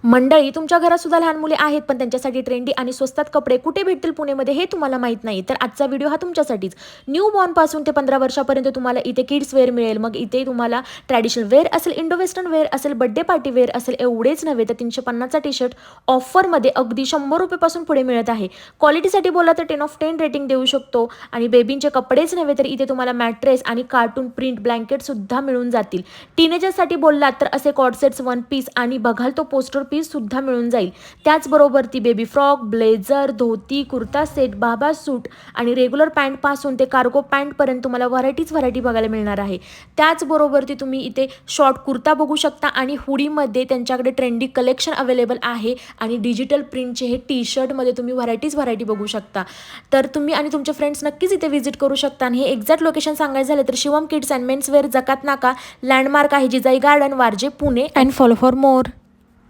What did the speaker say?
मंडळी, तुमच्या घरात सुद्धा लहान मुले आहेत, पण त्यांच्यासाठी ट्रेंडी आणि स्वस्तात कपडे कुठे भेटतील पुणेमध्ये हे तुम्हाला माहीत नाही, तर आजचा व्हिडिओ हा तुमच्यासाठीच. न्यू बॉर्नपासून ते 15 वर्षापर्यंत तुम्हाला इथे किड्स वेअर मिळेल. मग इथे तुम्हाला ट्रॅडिशनल वेअर असेल, इंडो वेस्टर्न वेअर असेल, बड्डे पार्टी वेअर असेल, एवढेच नव्हे तर 350चा टी शर्ट ऑफरमध्ये अगदी 100 रुपयेपासून पुढे मिळत आहे. क्वालिटीसाठी बोलला तर 10 ऑफ 10 रेटिंग देऊ शकतो. आणि बेबींचे कपडेच नव्हे तर इथे तुम्हाला मॅट्रेस आणि कार्टून प्रिंट ब्लँकेटसुद्धा मिळून जातील. टीनेजर्ससाठी बोललात तर असे कॉर्डसेट्स, वन पीस आणि बघाल तो पोस्टर पीस सुद्धा मिळून जाईल. त्याचबरोबर ती बेबी फ्रॉक, ब्लेझर, धोती, कुर्ता सेट, बाबा सूट आणि रेग्युलर पॅन्टपासून ते कार्गो पॅन्टपर्यंत तुम्हाला व्हरायटी बघायला मिळणार आहे. त्याचबरोबर ती तुम्ही इथे शॉर्ट कुर्ता बघू शकता आणि हुडीमध्ये त्यांच्याकडे ट्रेंडी कलेक्शन अवेलेबल आहे आणि डिजिटल प्रिंटचे हे टी शर्टमध्ये तुम्ही व्हरायटी बघू शकता. तर तुम्ही आणि तुमचे फ्रेंड्स नक्कीच इथे व्हिजिट करू शकता. आणि हे एक्झॅक्ट लोकेशन सांगायचं झालं तर Shivam kids and mens wear, Jakat Naka, landmark आहे Jijai garden, Warje, Pune. And follow for more.